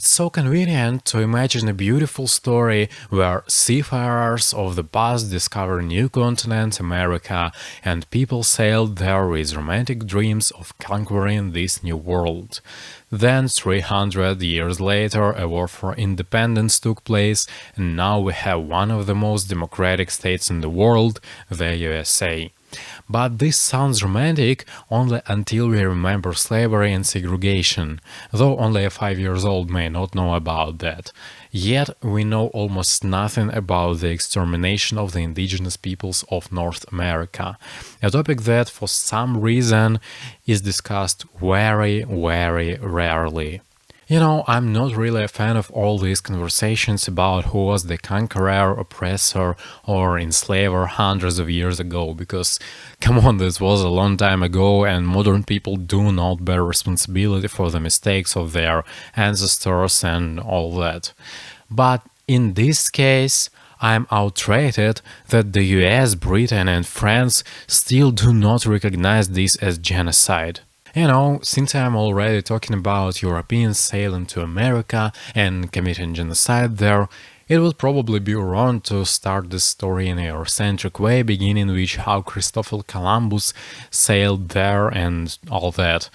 It's so convenient to imagine a beautiful story where seafarers of the past discover a new continent, America, and people sailed there with romantic dreams of conquering this new world. Then, 300 years later, a war for independence took place, and now we have one of the most democratic states in the world, the USA. But this sounds romantic only until we remember slavery and segregation, though only a 5-year-old may not know about that. Yet we know almost nothing about the extermination of the indigenous peoples of North America, a topic that for some reason is discussed very rarely. I'm not really a fan of all these conversations about who was the conqueror, oppressor, or enslaver hundreds of years ago, because, come on, this was a long time ago, and modern people do not bear responsibility for the mistakes of their ancestors and all that. But in this case, I'm outraged that the US, Britain, and France still do not recognize this as genocide. Since I'm already talking about Europeans sailing to America and committing genocide there, it would probably be wrong to start this story in a Eurocentric way, beginning with how Christopher Columbus sailed there and all that.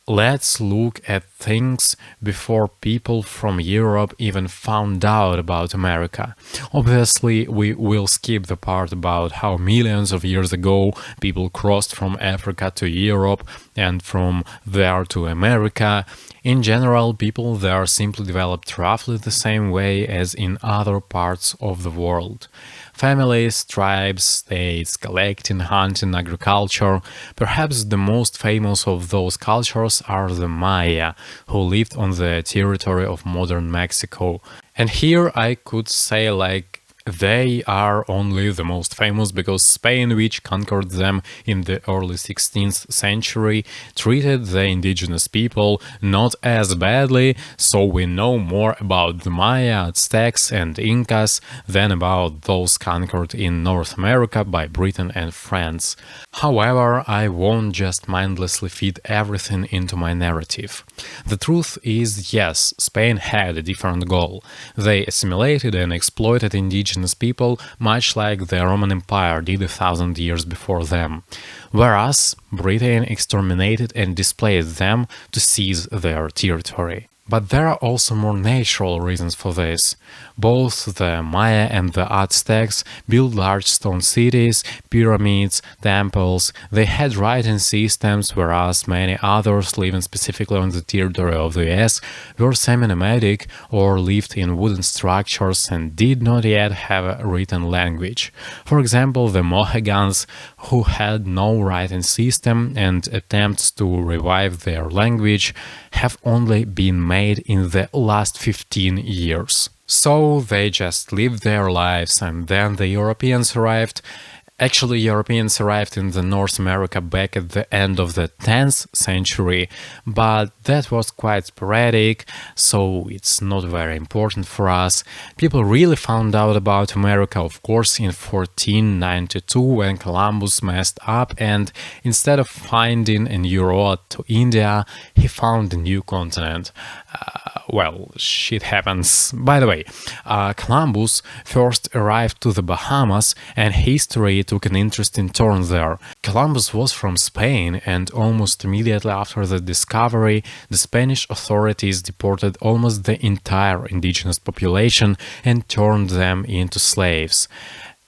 Let's look at things before people from Europe even found out about America. Obviously, we will skip the part about how millions of years ago people crossed from Africa to Europe and from there to America. In general, people there simply developed roughly the same way as in other parts of the world. Families, tribes, states, collecting, hunting, agriculture. Perhaps the most famous of those cultures are the Maya, who lived on the territory of modern Mexico. And here I could say they are only the most famous because Spain, which conquered them in the early 16th century, treated the indigenous people not as badly, so we know more about the Maya, Aztecs, and Incas than about those conquered in North America by Britain and France. However, I won't just mindlessly feed everything into my narrative. The truth is, yes, Spain had a different goal. They assimilated and exploited indigenous people much like the Roman Empire did 1,000 years before them, whereas Britain exterminated and displaced them to seize their territory. But there are also more natural reasons for this. Both the Maya and the Aztecs built large stone cities, pyramids, temples. They had writing systems, whereas many others living specifically on the territory of the US were semi-nomadic or lived in wooden structures and did not yet have a written language. For example, the Mohegans, who had no writing system, and attempts to revive their language have only been made in the last 15 years. So they just lived their lives, and then the Europeans arrived. Actually, Europeans arrived in the North America back at the end of the 10th century, but that was quite sporadic, so it's not very important for us. People really found out about America, of course, in 1492 when Columbus messed up, and instead of finding a new road to India, he found a new continent. Shit happens. By the way, Columbus first arrived to the Bahamas, and history took an interesting turn there. Columbus was from Spain, and almost immediately after the discovery, the Spanish authorities deported almost the entire indigenous population and turned them into slaves.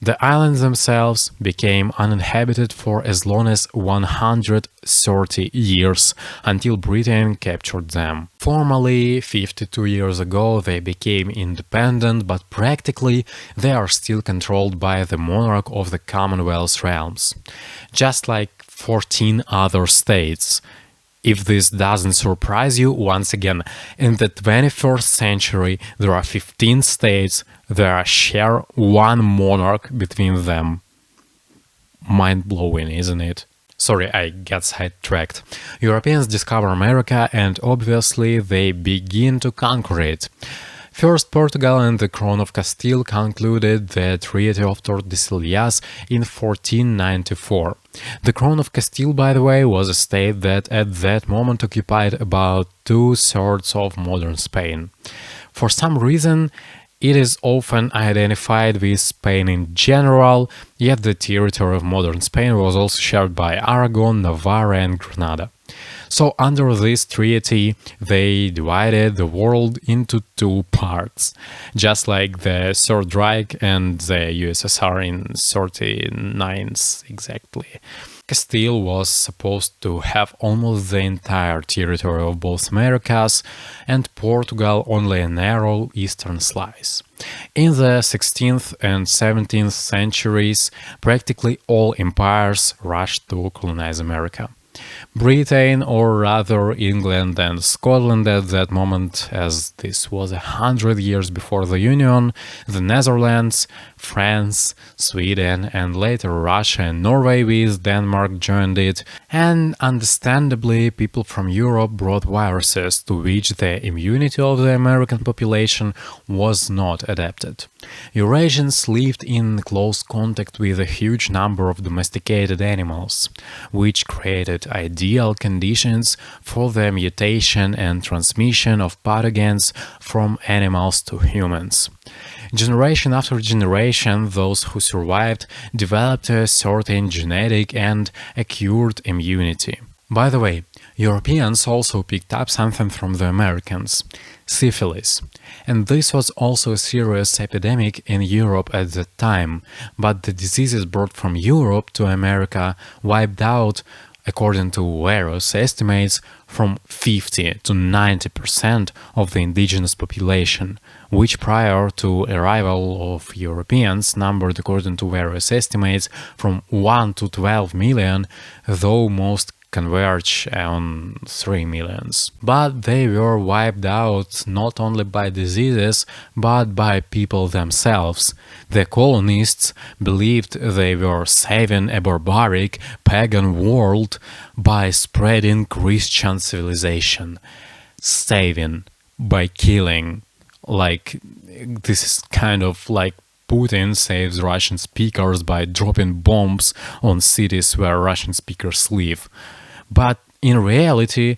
The islands themselves became uninhabited for as long as 130 years, until Britain captured them. Formally, 52 years ago, they became independent, but practically they are still controlled by the monarch of the Commonwealth realms, just like 14 other states. If this doesn't surprise you, once again, in the 21st century there are 15 states that share one monarch between them. Mind-blowing, isn't it? Sorry, I got sidetracked. Europeans discover America, and obviously they begin to conquer it. First, Portugal and the Crown of Castile concluded the Treaty of Tordesillas in 1494. The Crown of Castile, by the way, was a state that at that moment occupied about two-thirds of modern Spain. For some reason, it is often identified with Spain in general, yet the territory of modern Spain was also shared by Aragon, Navarre and Granada. So under this treaty, they divided the world into two parts, just like the Third Reich and the USSR in 39 exactly. Castile was supposed to have almost the entire territory of both Americas, and Portugal only a narrow eastern slice. In the 16th and 17th centuries, practically all empires rushed to colonize America. Britain, or rather England and Scotland at that moment, as this was 100 years before the Union, the Netherlands, France, Sweden, and later Russia and Norway with Denmark joined it, and understandably people from Europe brought viruses to which the immunity of the American population was not adapted. Eurasians lived in close contact with a huge number of domesticated animals, which created ideal conditions for the mutation and transmission of pathogens from animals to humans. Generation after generation, those who survived developed a certain genetic and acquired immunity. By the way, Europeans also picked up something from the Americans – syphilis. And this was also a serious epidemic in Europe at that time, but the diseases brought from Europe to America wiped out, according to various estimates, from 50 to 90% of the indigenous population, which prior to arrival of Europeans numbered, according to various estimates, from 1 to 12 million, though most converge on 3 millions. But they were wiped out not only by diseases, but by people themselves. The colonists believed they were saving a barbaric, pagan world by spreading Christian civilization. Saving by killing. Like, this is kind of like Putin saves Russian speakers by dropping bombs on cities where Russian speakers live. But in reality,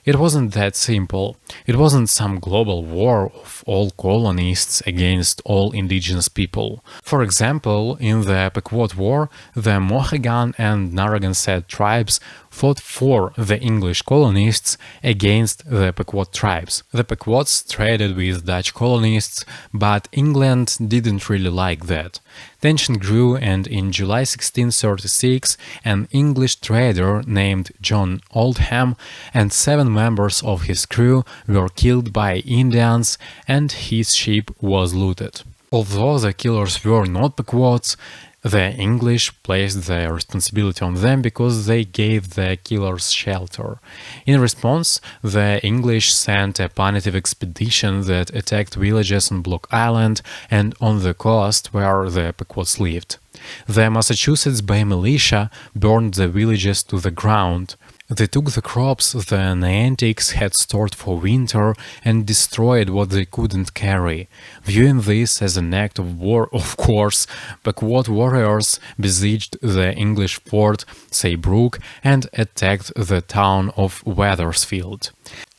it wasn't that simple. It wasn't some global war of all colonists against all indigenous people. For example, in the Pequot War, the Mohegan and Narragansett tribes fought for the English colonists against the Pequot tribes. The Pequots traded with Dutch colonists, but England didn't really like that. Tension grew, and in July 1636, an English trader named John Oldham and 7 members of his crew were killed by Indians, and his ship was looted. Although the killers were not Pequots, the English placed the responsibility on them because they gave the killers shelter. In response, the English sent a punitive expedition that attacked villages on Block Island and on the coast where the Pequots lived. The Massachusetts Bay Militia burned the villages to the ground. They took the crops the Niantics had stored for winter and destroyed what they couldn't carry. Viewing this as an act of war, of course, Pequot warriors besieged the English fort Saybrook and attacked the town of Wethersfield.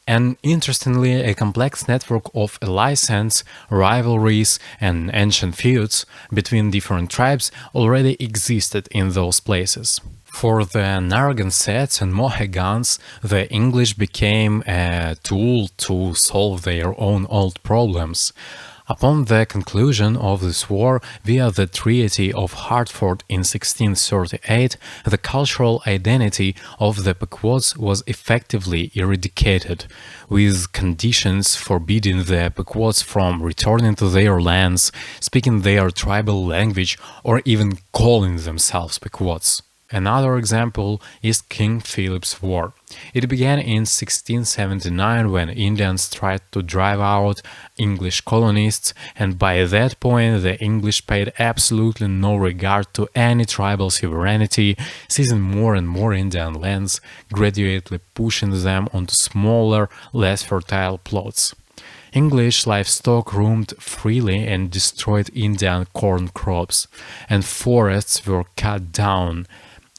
And interestingly, a complex network of alliances, rivalries, and ancient feuds between different tribes already existed in those places. For the Narragansetts and Mohegans, the English became a tool to solve their own old problems. Upon the conclusion of this war via the Treaty of Hartford in 1638, the cultural identity of the Pequots was effectively eradicated, with conditions forbidding the Pequots from returning to their lands, speaking their tribal language, or even calling themselves Pequots. Another example is King Philip's War. It began in 1679 when Indians tried to drive out English colonists, and by that point the English paid absolutely no regard to any tribal sovereignty, seizing more and more Indian lands, gradually pushing them onto smaller, less fertile plots. English livestock roamed freely and destroyed Indian corn crops, and forests were cut down.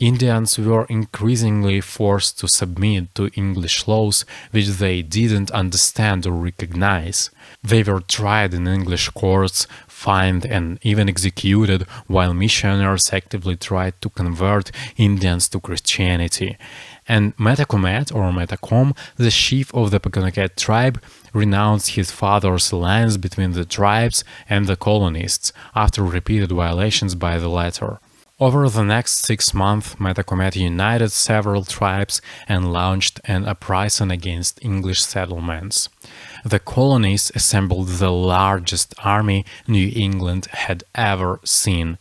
Indians were increasingly forced to submit to English laws which they didn't understand or recognize. They were tried in English courts, fined, and even executed, while missionaries actively tried to convert Indians to Christianity. And Metacomet, or Metacom, the chief of the Pequot tribe, renounced his father's alliance between the tribes and the colonists after repeated violations by the latter. Over the next 6 months, Metacomet united several tribes and launched an uprising against English settlements. The colonies assembled the largest army New England had ever seen,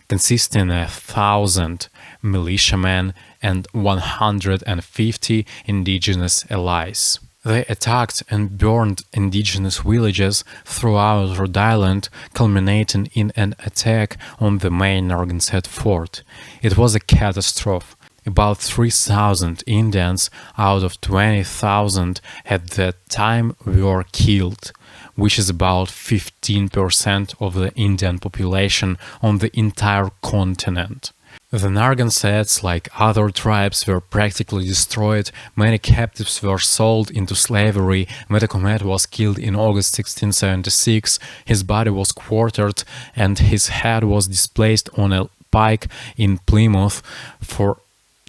consisting of 1,000 militiamen and 150 indigenous allies. They attacked and burned indigenous villages throughout Rhode Island, culminating in an attack on the main Narragansett fort. It was a catastrophe. About 3,000 Indians out of 20,000 at that time were killed, which is about 15% of the Indian population on the entire continent. The Narragansetts, like other tribes, were practically destroyed. Many captives were sold into slavery. Metacomet was killed in August 1676. His body was quartered and his head was displaced on a pike in Plymouth for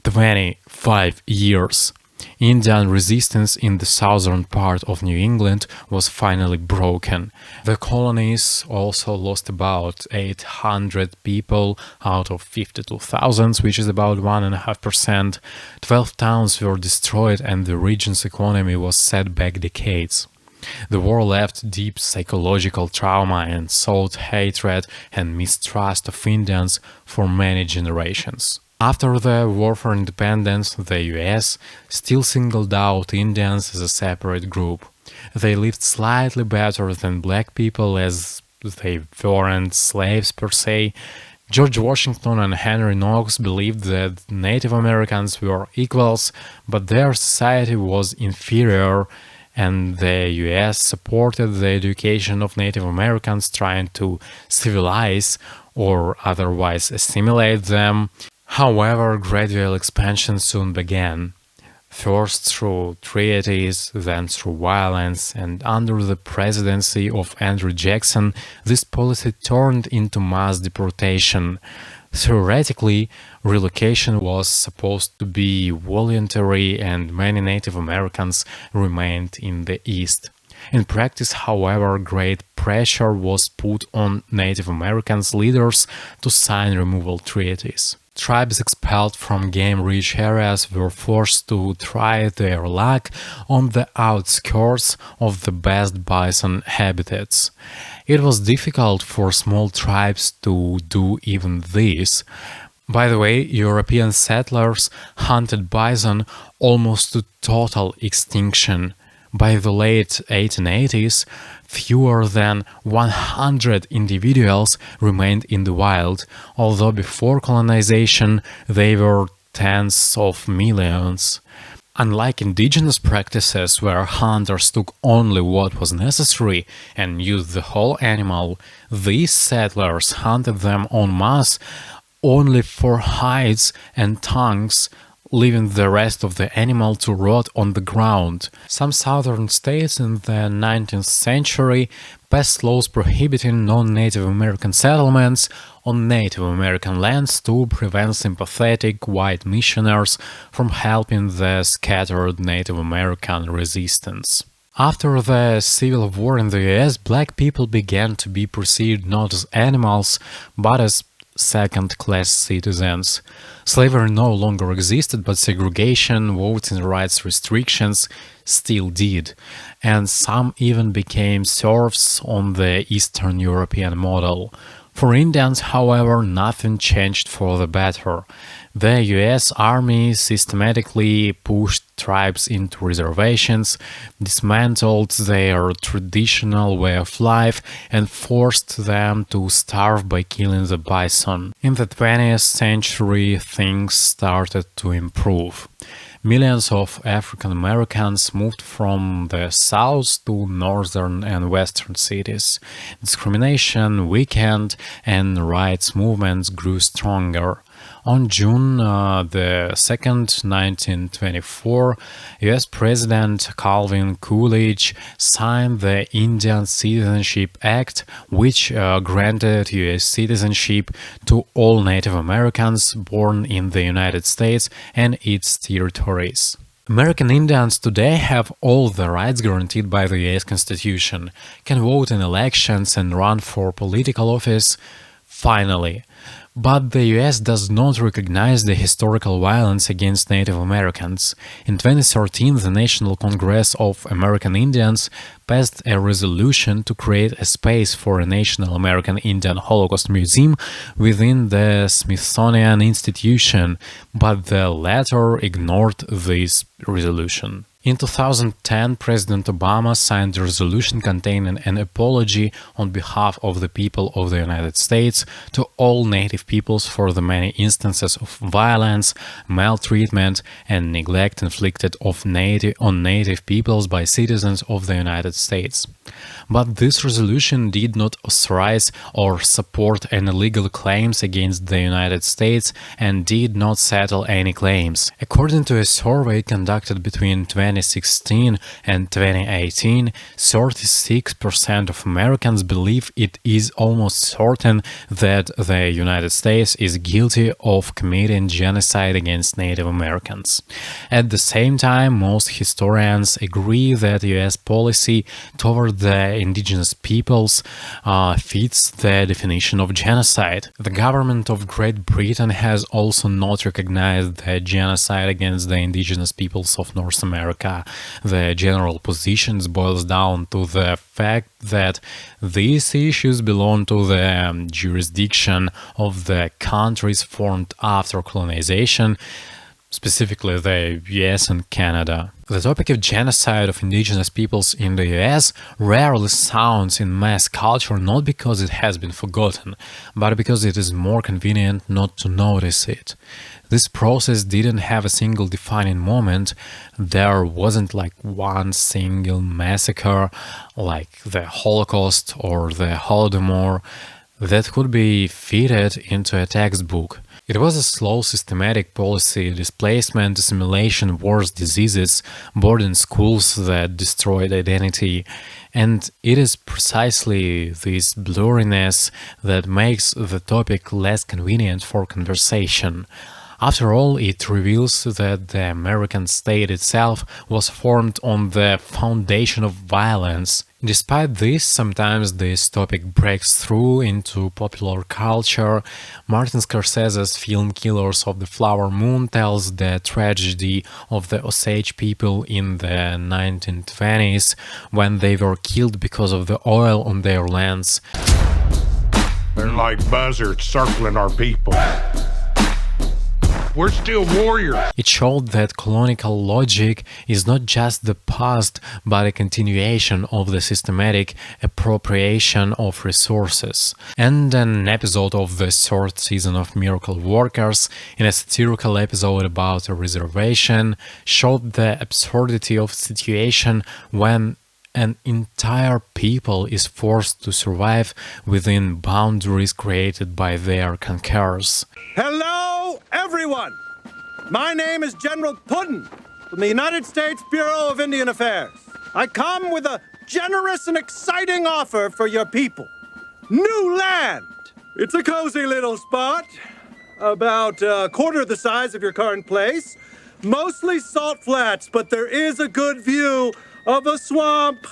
25 years. Indian resistance in the southern part of New England was finally broken. The colonies also lost about 800 people out of 52,000, which is about 1.5%. 12 towns were destroyed and the region's economy was set back decades. The war left deep psychological trauma and sowed hatred and mistrust of Indians for many generations. After the War for Independence, the US still singled out Indians as a separate group. They lived slightly better than black people as they weren't slaves per se. George Washington and Henry Knox believed that Native Americans were equals, but their society was inferior, and the US supported the education of Native Americans, trying to civilize or otherwise assimilate them. However, gradual expansion soon began, first through treaties, then through violence, and under the presidency of Andrew Jackson, this policy turned into mass deportation. Theoretically, relocation was supposed to be voluntary and many Native Americans remained in the East. In practice, however, great pressure was put on Native Americans leaders to sign removal treaties. Tribes expelled from game-rich areas were forced to try their luck on the outskirts of the best bison habitats. It was difficult for small tribes to do even this. By the way, European settlers hunted bison almost to total extinction. By the late 1880s, fewer than 100 individuals remained in the wild, although before colonization they were tens of millions. Unlike indigenous practices where hunters took only what was necessary and used the whole animal, these settlers hunted them en masse only for hides and tongues, leaving the rest of the animal to rot on the ground. Some southern states in the 19th century passed laws prohibiting non-Native American settlements on Native American lands to prevent sympathetic white missionaries from helping the scattered Native American resistance. After the Civil War in the US, black people began to be perceived not as animals, but as second-class citizens. Slavery no longer existed, but segregation, voting rights restrictions still did, and some even became serfs on the Eastern European model. For Indians, however, nothing changed for the better. The US Army systematically pushed tribes into reservations, dismantled their traditional way of life, and forced them to starve by killing the bison. In the 20th century, things started to improve. Millions of African Americans moved from the south to northern and western cities. Discrimination weakened and rights movements grew stronger. On June the 2nd, 1924, US President Calvin Coolidge signed the Indian Citizenship Act, which granted US citizenship to all Native Americans born in the United States and its territories. American Indians today have all the rights guaranteed by the US Constitution, can vote in elections and run for political office, finally. But the US does not recognize the historical violence against Native Americans. In 2013, the National Congress of American Indians passed a resolution to create a space for a National American Indian Holocaust Museum within the Smithsonian Institution, but the latter ignored this resolution. In 2010, President Obama signed a resolution containing an apology on behalf of the people of the United States to all Native peoples for the many instances of violence, maltreatment, and neglect inflicted on Native peoples by citizens of the United States. But this resolution did not authorize or support any legal claims against the United States and did not settle any claims. According to a survey conducted between 2016 and 2018, 36% of Americans believe it is almost certain that the United States is guilty of committing genocide against Native Americans. At the same time, most historians agree that US policy toward the Indigenous peoples fits the definition of genocide. The government of Great Britain has also not recognized the genocide against the Indigenous peoples of North America. The general position boils down to the fact that these issues belong to the jurisdiction of the countries formed after colonization, specifically the US and Canada. The topic of genocide of indigenous peoples in the US rarely sounds in mass culture not because it has been forgotten, but because it is more convenient not to notice it. This process didn't have a single defining moment. There wasn't like one single massacre like the Holocaust or the Holodomor that could be fitted into a textbook. It was a slow, systematic policy, displacement, assimilation, wars, diseases, boarding schools that destroyed identity. And it is precisely this blurriness that makes the topic less convenient for conversation. After all, it reveals that the American state itself was formed on the foundation of violence. Despite this, sometimes this topic breaks through into popular culture. Martin Scorsese's film Killers of the Flower Moon tells the tragedy of the Osage people in the 1920s when they were killed because of the oil on their lands. They're like buzzards circling our people. We're still warriors. It showed that colonial logic is not just the past, but a continuation of the systematic appropriation of resources. And an episode of the third season of Miracle Workers, in a satirical episode about a reservation, showed the absurdity of the situation when an entire people is forced to survive within boundaries created by their conquerors. Hello, everyone! My name is General Puddin from the United States Bureau of Indian Affairs. I come with a generous and exciting offer for your people. New land! It's a cozy little spot, about a quarter the size of your current place. Mostly salt flats, but there is a good view of a swamp.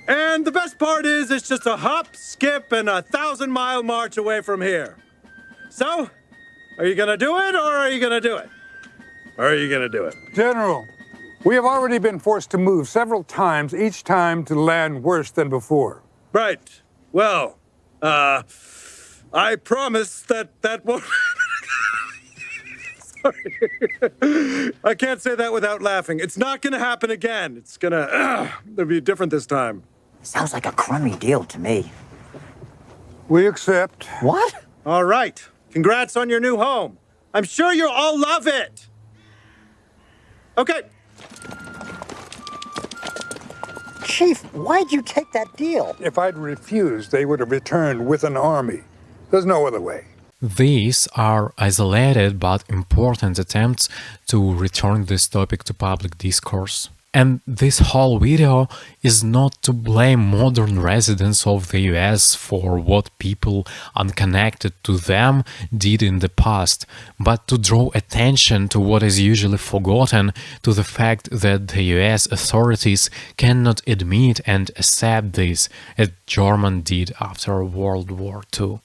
And the best part is it's just a hop, skip, and a 1,000-mile march away from here. So, are you gonna do it, or are you gonna do it? Or are you gonna do it? General, we have already been forced to move several times, each time to land worse than before. Right. Well, I promise that won't... Sorry. I can't say that without laughing. It's not gonna happen again. It's gonna... it'll be different this time. Sounds like a crummy deal to me. We accept. What? All right. Congrats on your new home. I'm sure you'll all love it. Okay. Chief, why'd you take that deal? If I'd refused, they would have returned with an army. There's no other way. These are isolated but important attempts to return this topic to public discourse. And this whole video is not to blame modern residents of the US for what people unconnected to them did in the past, but to draw attention to what is usually forgotten, to the fact that the US authorities cannot admit and accept this, as Germany did after World War II.